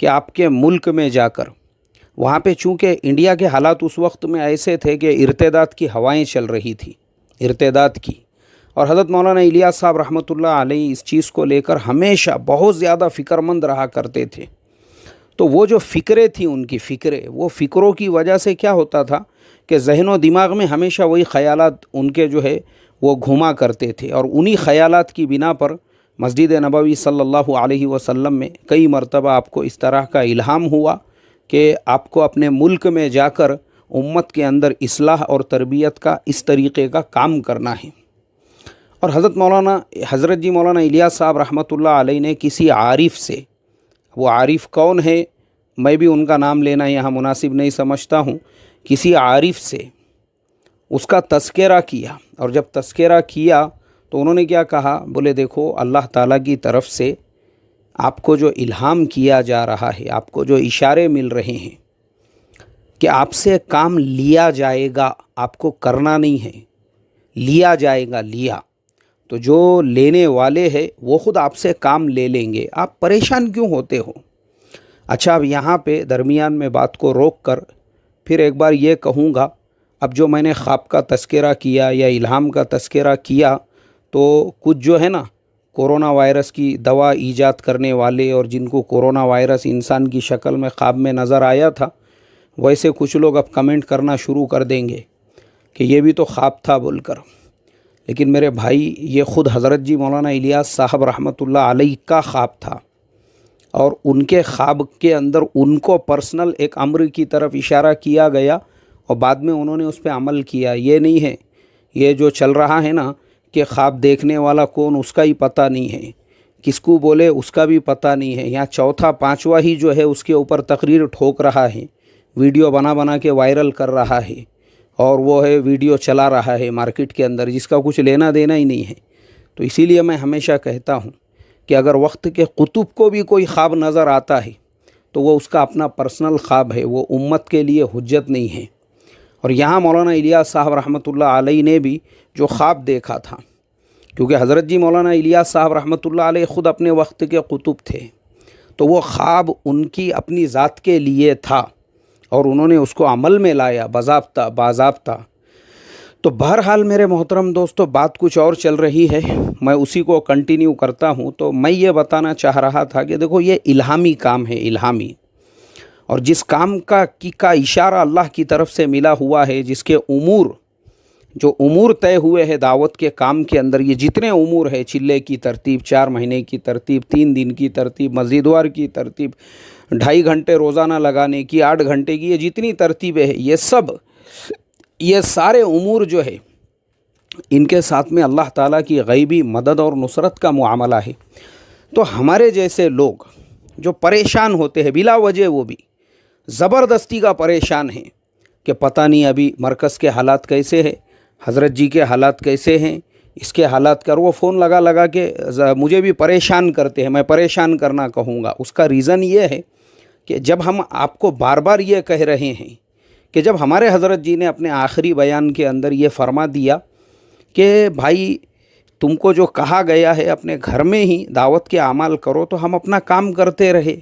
کہ آپ کے ملک میں جا کر وہاں پہ چونکہ انڈیا کے حالات اس وقت میں ایسے تھے کہ ارتداد کی ہوائیں چل رہی تھی، ارتداد کی، اور حضرت مولانا الیاس صاحب رحمۃ اللہ علیہ اس چیز کو لے کر ہمیشہ بہت زیادہ فکر مند رہا کرتے تھے۔ تو وہ جو فکریں تھیں ان کی فکریں، وہ فکروں کی وجہ سے کیا ہوتا تھا کہ ذہن و دماغ میں ہمیشہ وہی خیالات ان کے جو ہے وہ گھوما کرتے تھے، اور انہی خیالات کی بنا پر مسجد نبوی صلی اللہ علیہ وسلم میں کئی مرتبہ آپ کو اس طرح کا الہام ہوا کہ آپ کو اپنے ملک میں جا کر امت کے اندر اصلاح اور تربیت کا اس طریقے کا کام کرنا ہے۔ اور حضرت جی مولانا الیاس صاحب رحمۃ اللہ علیہ نے کسی عارف سے، وہ عارف کون ہے میں بھی ان کا نام لینا یہاں مناسب نہیں سمجھتا ہوں، کسی عارف سے اس کا تذکرہ کیا، اور جب تذکرہ کیا تو انہوں نے کیا کہا، بولے دیکھو اللہ تعالیٰ کی طرف سے آپ کو جو الہام کیا جا رہا ہے، آپ کو جو اشارے مل رہے ہیں کہ آپ سے کام لیا جائے گا، آپ کو کرنا نہیں ہے، لیا جائے گا، لیا تو جو لینے والے ہیں وہ خود آپ سے کام لے لیں گے، آپ پریشان کیوں ہوتے ہو؟ اچھا، اب یہاں پہ درمیان میں بات کو روک کر پھر ایک بار یہ کہوں گا، اب جو میں نے خواب کا تذکرہ کیا یا الہام کا تذکرہ کیا، تو کچھ جو ہے نا کورونا وائرس کی دوا ایجاد کرنے والے اور جن کو کورونا وائرس انسان کی شکل میں خواب میں نظر آیا تھا، ویسے کچھ لوگ اب کمنٹ کرنا شروع کر دیں گے کہ یہ بھی تو خواب تھا بول کر۔ لیکن میرے بھائی، یہ خود حضرت جی مولانا الیاس صاحب رحمۃ اللہ علیہ کا خواب تھا، اور ان کے خواب کے اندر ان کو پرسنل ایک امر کی طرف اشارہ کیا گیا، اور بعد میں انہوں نے اس پہ عمل کیا۔ یہ نہیں ہے یہ جو چل رہا ہے نا کہ خواب دیکھنے والا کون اس کا ہی پتہ نہیں ہے، کس کو بولے اس کا بھی پتہ نہیں ہے، یہاں چوتھا پانچواں ہی جو ہے اس کے اوپر تقریر ٹھوک رہا ہے، ویڈیو بنا کے وائرل کر رہا ہے، اور وہ ہے ویڈیو چلا رہا ہے مارکیٹ کے اندر، جس کا کچھ لینا دینا ہی نہیں ہے۔ تو اسی لیے میں ہمیشہ کہتا ہوں کہ اگر وقت کے قطب کو بھی کوئی خواب نظر آتا ہے تو وہ اس کا اپنا پرسنل خواب ہے، وہ امت کے لیے حجت نہیں ہے۔ اور یہاں مولانا الیاس صاحب رحمۃ اللہ علیہ نے بھی جو خواب دیکھا تھا، کیونکہ حضرت جی مولانا الیاس صاحب رحمۃ اللہ علیہ خود اپنے وقت کے قطب تھے، تو وہ خواب ان کی اپنی ذات کے لیے تھا، اور انہوں نے اس کو عمل میں لایا باضابطہ۔ تو بہرحال میرے محترم دوستو، بات کچھ اور چل رہی ہے، میں اسی کو کنٹینیو کرتا ہوں۔ تو میں یہ بتانا چاہ رہا تھا کہ دیکھو، یہ الہامی کام ہے، الہامی، اور جس کام کا اشارہ اللہ کی طرف سے ملا ہوا ہے، جس کے جو امور طے ہوئے ہیں دعوت کے کام کے اندر، یہ جتنے امور ہے، چلے کی ترتیب، 4 مہینے کی ترتیب، 3 دن کی ترتیب، مسجد وار کی ترتیب، 2.5 گھنٹے روزانہ لگانے کی، 8 گھنٹے کی، یہ جتنی ترتیبیں ہیں، یہ سارے امور جو ہے، ان کے ساتھ میں اللہ تعالیٰ کی غیبی مدد اور نصرت کا معاملہ ہے۔ تو ہمارے جیسے لوگ جو پریشان ہوتے ہیں بلا وجہ، وہ بھی زبردستی کا پریشان ہیں کہ پتہ نہیں ابھی مرکز کے حالات کیسے ہیں، حضرت جی کے حالات کیسے ہیں، اس کے حالات کر، وہ فون لگا کے مجھے بھی پریشان کرتے ہیں۔ میں پریشان کرنا کہوں گا، اس کا ریزن یہ ہے کہ جب ہم آپ کو بار بار یہ کہہ رہے ہیں کہ جب ہمارے حضرت جی نے اپنے آخری بیان کے اندر یہ فرما دیا کہ بھائی تم کو جو کہا گیا ہے اپنے گھر میں ہی دعوت کے اعمال کرو، تو ہم اپنا کام کرتے رہے،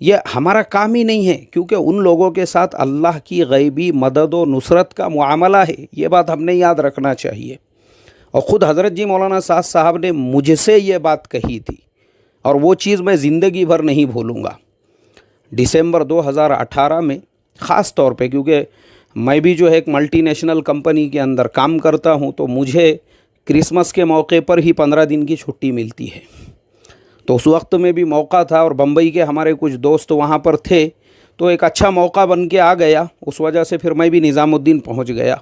یہ ہمارا کام ہی نہیں ہے، کیونکہ ان لوگوں کے ساتھ اللہ کی غیبی مدد و نصرت کا معاملہ ہے۔ یہ بات ہم نے یاد رکھنا چاہیے، اور خود حضرت جی مولانا سعد صاحب نے مجھ سے یہ بات کہی تھی، اور وہ چیز میں زندگی بھر نہیں بھولوں گا۔ دسمبر 2018 میں خاص طور پہ، کیونکہ میں بھی جو ہے ایک ملٹی نیشنل کمپنی کے اندر کام کرتا ہوں، تو مجھے کرسمس کے موقع پر ہی 15 دن کی چھٹی ملتی ہے، تو اس وقت میں بھی موقع تھا، اور بمبئی کے ہمارے کچھ دوست وہاں پر تھے، تو ایک اچھا موقع بن کے آ گیا، اس وجہ سے پھر میں بھی نظام الدین پہنچ گیا۔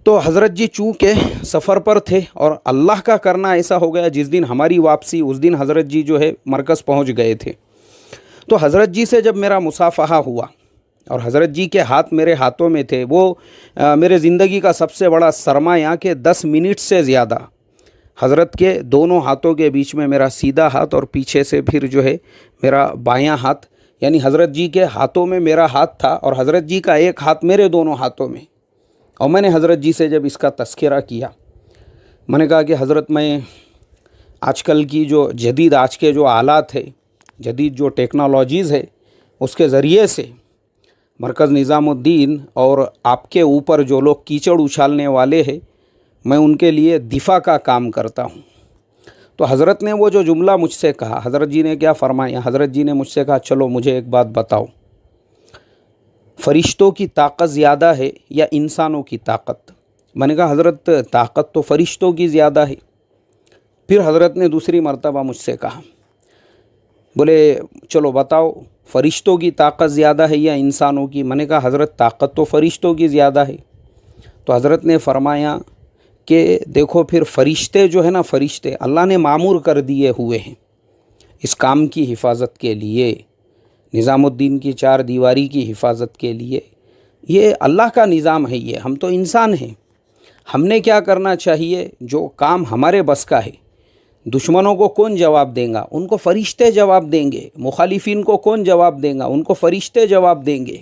تو حضرت جی چونکہ سفر پر تھے، اور اللہ کا کرنا ایسا ہو گیا، جس دن ہماری واپسی اس دن حضرت جی جو ہے مرکز پہنچ گئے تھے۔ تو حضرت جی سے جب میرا مصافحہ ہوا، اور حضرت جی کے ہاتھ میرے ہاتھوں میں تھے، وہ میرے زندگی کا سب سے بڑا سرمایہ کہ 10 منٹ سے زیادہ حضرت کے دونوں ہاتھوں کے بیچ میں میرا سیدھا ہاتھ، اور پیچھے سے پھر جو ہے میرا بایاں ہاتھ، یعنی حضرت جی کے ہاتھوں میں میرا ہاتھ تھا، اور حضرت جی کا ایک ہاتھ میرے دونوں ہاتھوں میں۔ اور میں نے حضرت جی سے جب اس کا تذکرہ کیا، میں نے کہا کہ حضرت، میں آج کل کی جو جدید آج کے جو آلات ہے، جدید جو ٹیکنالوجیز ہے اس کے ذریعے سے مرکز نظام الدین اور آپ کے اوپر جو لوگ کیچڑ اچھالنے والے ہیں میں ان کے لیے دفاع کا کام کرتا ہوں۔ تو حضرت نے وہ جو جملہ مجھ سے کہا، حضرت جی نے کیا فرمایا؟ حضرت جی نے مجھ سے کہا چلو مجھے ایک بات بتاؤ، فرشتوں کی طاقت زیادہ ہے یا انسانوں کی طاقت؟ میں نے کہا حضرت طاقت تو فرشتوں کی زیادہ ہے۔ پھر حضرت نے دوسری مرتبہ مجھ سے کہا، بولے چلو بتاؤ فرشتوں کی طاقت زیادہ ہے یا انسانوں کی؟ میں نے کہا حضرت طاقت تو فرشتوں کی زیادہ ہے۔ تو حضرت نے فرمایا کہ دیکھو پھر فرشتے جو ہے نا، فرشتے اللہ نے معمور کر دیے ہوئے ہیں اس کام کی حفاظت کے لیے، نظام الدین کی چار دیواری کی حفاظت کے لیے۔ یہ اللہ کا نظام ہے، یہ ہم تو انسان ہیں۔ ہم نے کیا کرنا چاہیے؟ جو کام ہمارے بس کا ہے، دشمنوں کو کون جواب دیں گا؟ ان کو فرشتے جواب دیں گے۔ مخالفین کو کون جواب دیں گا؟ ان کو فرشتے جواب دیں گے۔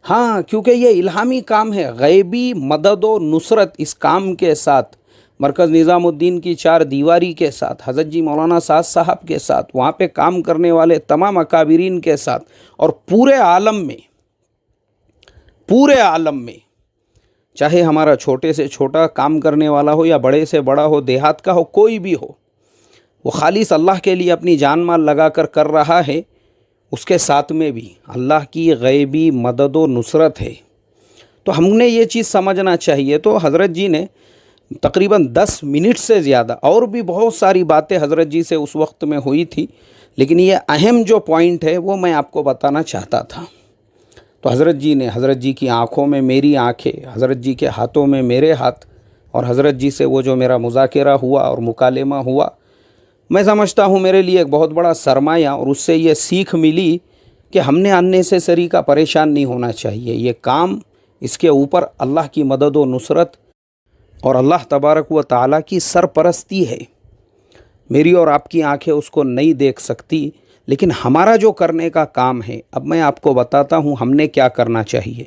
ہاں، کیونکہ یہ الہامی کام ہے، غیبی مدد و نصرت اس کام کے ساتھ، مرکز نظام الدین کی چار دیواری کے ساتھ، حضرت جی مولانا سعد صاحب کے ساتھ، وہاں پہ کام کرنے والے تمام اکابرین کے ساتھ، اور پورے عالم میں چاہے ہمارا چھوٹے سے چھوٹا کام کرنے والا ہو یا بڑے سے بڑا ہو، دیہات کا ہو، کوئی بھی ہو، وہ خالص اللہ کے لیے اپنی جان مال لگا کر رہا ہے، اس کے ساتھ میں بھی اللہ کی غیبی مدد و نصرت ہے۔ تو ہم نے یہ چیز سمجھنا چاہیے۔ تو حضرت جی نے تقریباً 10 منٹ سے زیادہ، اور بھی بہت ساری باتیں حضرت جی سے اس وقت میں ہوئی تھی، لیکن یہ اہم جو پوائنٹ ہے وہ میں آپ کو بتانا چاہتا تھا۔ تو حضرت جی کی آنکھوں میں میری آنکھیں، حضرت جی کے ہاتھوں میں میرے ہاتھ، اور حضرت جی سے وہ جو میرا مذاکرہ ہوا اور مکالمہ ہوا، میں سمجھتا ہوں میرے لیے ایک بہت بڑا سرمایہ، اور اس سے یہ سیکھ ملی کہ ہم نے اننیسیسری کا پریشان نہیں ہونا چاہیے۔ یہ کام، اس کے اوپر اللہ کی مدد و نصرت اور اللہ تبارک و تعالیٰ کی سرپرستی ہے۔ میری اور آپ کی آنکھیں اس کو نہیں دیکھ سکتی، لیکن ہمارا جو کرنے کا کام ہے، اب میں آپ کو بتاتا ہوں ہم نے کیا کرنا چاہیے۔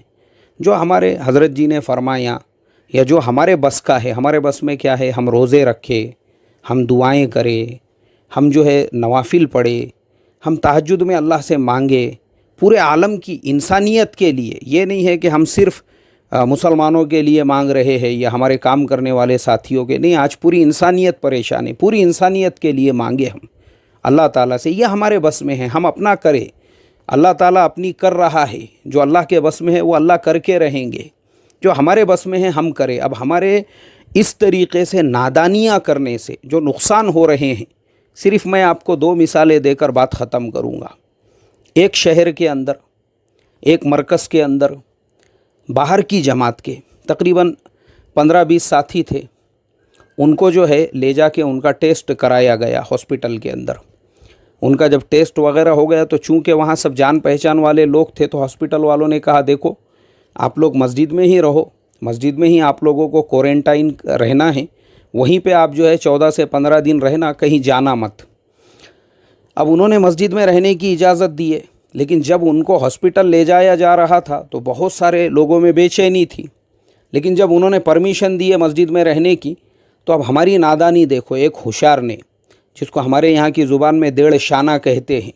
جو ہمارے حضرت جی نے فرمایا یا جو ہمارے بس کا ہے، ہمارے بس میں کیا ہے؟ ہم روزے رکھے، ہم دعائیں کریں، ہم جو ہے نوافل پڑھے، ہم تہجد میں اللہ سے مانگے، پورے عالم کی انسانیت کے لیے۔ یہ نہیں ہے کہ ہم صرف مسلمانوں کے لیے مانگ رہے ہیں یا ہمارے کام کرنے والے ساتھیوں کے، نہیں، آج پوری انسانیت پریشان ہے، پوری انسانیت کے لیے مانگے ہم اللہ تعالیٰ سے۔ یہ ہمارے بس میں ہے، ہم اپنا کریں، اللہ تعالیٰ اپنی کر رہا ہے، جو اللہ کے بس میں ہے وہ اللہ کر کے رہیں گے، جو ہمارے بس میں ہے ہم کریں۔ اب ہمارے اس طریقے سے نادانیاں کرنے سے جو نقصان ہو رہے ہیں، صرف میں آپ کو 2 مثالیں دے کر بات ختم کروں گا۔ ایک شہر کے اندر، ایک مرکز کے اندر، باہر کی جماعت کے تقریباً 15-20 ساتھی تھے، ان کو جو ہے لے جا کے ان کا ٹیسٹ کرایا گیا ہاسپٹل کے اندر۔ ان کا جب ٹیسٹ وغیرہ ہو گیا تو چونکہ وہاں سب جان پہچان والے لوگ تھے، تو ہاسپٹل والوں نے کہا دیکھو آپ لوگ مسجد میں ہی رہو، مسجد میں ہی آپ لوگوں کو کوارنٹائن رہنا ہے، وہیں پہ آپ جو ہے 14 سے 15 دن رہنا، کہیں جانا مت۔ اب انہوں نے مسجد میں رہنے کی اجازت دی ہے، لیکن جب ان کو ہاسپٹل لے جایا جا رہا تھا تو بہت سارے لوگوں میں بے چینی تھی، لیکن جب انہوں نے پرمیشن دی ہے مسجد میں رہنے کی، تو اب ہماری نادانی دیکھو، ایک ہوشیار نے، جس کو ہمارے یہاں کی زبان میں دیڑھ شانہ کہتے ہیں،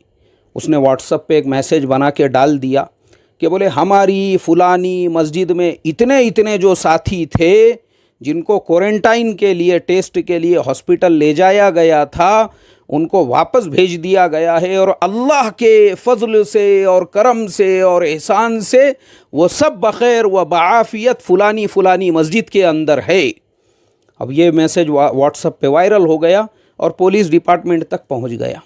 اس نے واٹس ایپ پہ ایک میسیج بنا کے ڈال دیا کہ بولے ہماری فلانی مسجد میں اتنے جو ساتھی تھے جن کو کوارنٹائن کے لیے، ٹیسٹ کے لیے ہاسپٹل لے جایا گیا تھا، ان کو واپس بھیج دیا گیا ہے، اور اللہ کے فضل سے اور کرم سے اور احسان سے وہ سب بخیر و بعافیت فلانی مسجد کے اندر ہے۔ اب یہ میسیج واٹس ایپ پہ وائرل ہو گیا اور پولیس ڈپارٹمنٹ تک پہنچ گیا۔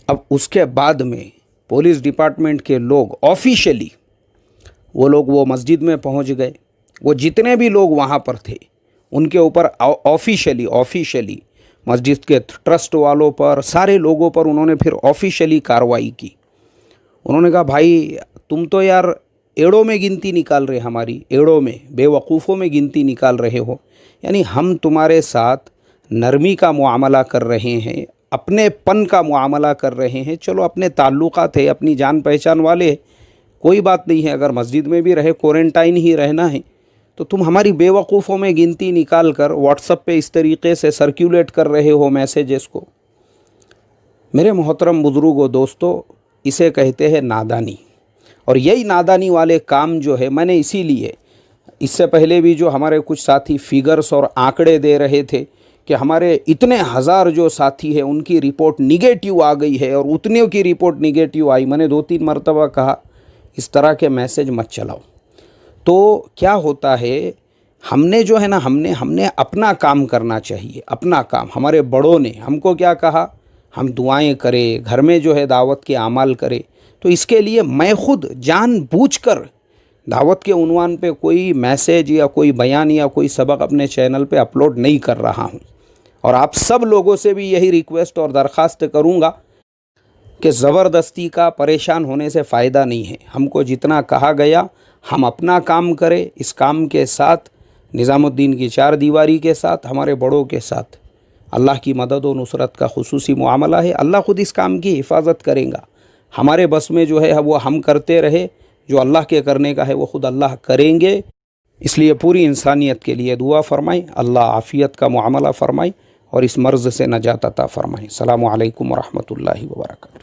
اب اس کے بعد میں پولیس ڈپارٹمنٹ کے لوگ آفیشلی وہ مسجد میں پہنچ گئے، وہ جتنے بھی لوگ وہاں پر تھے ان کے اوپر آفیشلی مسجد کے ٹرسٹ والوں پر، سارے لوگوں پر انہوں نے پھر آفیشلی کارروائی کی۔ انہوں نے کہا بھائی تم تو یار ایڑوں میں گنتی نکال رہے، ہماری ایڑوں میں، بے وقوفوں میں گنتی نکال رہے ہو، یعنی ہم تمہارے ساتھ نرمی کا معاملہ کر رہے ہیں، اپنے پن کا معاملہ کر رہے ہیں، چلو اپنے تعلقات ہے، اپنی جان پہچان والے، کوئی بات نہیں ہے، اگر مسجد میں بھی رہے، کوارنٹائن ہی رہنا ہے، تو تم ہماری بے وقوفوں میں گنتی نکال کر واٹس ایپ پہ اس طریقے سے سرکولیٹ کر رہے ہو میسیجز کو۔ میرے محترم بزرگوں دوستو، اسے کہتے ہیں نادانی، اور یہی نادانی والے کام جو ہے میں نے اسی لیے اس سے پہلے بھی جو ہمارے کچھ ساتھی فیگرز اور آنکڑے دے رہے تھے کہ ہمارے اتنے ہزار جو ساتھی ہیں ان کی رپورٹ نگیٹیو آ گئی ہے اور اتنیوں کی رپورٹ نگیٹیو آئی، میں نے 2-3 مرتبہ کہا اس طرح کے میسج مت چلاؤ۔ تو کیا ہوتا ہے، ہم نے جو ہے نا ہم نے اپنا کام کرنا چاہیے، اپنا کام۔ ہمارے بڑوں نے ہم کو کیا کہا، ہم دعائیں کرے، گھر میں جو ہے دعوت کے اعمال کرے۔ تو اس کے لیے میں خود جان بوجھ کر دعوت کے عنوان پہ کوئی میسیج یا کوئی بیان یا کوئی سبق اپنے چینل پہ اپلوڈ نہیں کر رہا ہوں، اور آپ سب لوگوں سے بھی یہی ریکویسٹ اور درخواست کروں گا کہ زبردستی کا پریشان ہونے سے فائدہ نہیں ہے۔ ہم کو جتنا کہا گیا ہم اپنا کام کریں، اس کام کے ساتھ نظام الدین کی 4 دیواری کے ساتھ، ہمارے بڑوں کے ساتھ اللہ کی مدد و نصرت کا خصوصی معاملہ ہے۔ اللہ خود اس کام کی حفاظت کرے گا۔ ہمارے بس میں جو ہے وہ ہم کرتے رہے، جو اللہ کے کرنے کا ہے وہ خود اللہ کریں گے۔ اس لیے پوری انسانیت کے لیے دعا فرمائیں، اللہ عافیت کا معاملہ فرمائیں اور اس مرض سے نجات عطا فرمائیں۔ السلام علیکم ورحمۃ اللہ وبرکاتہ۔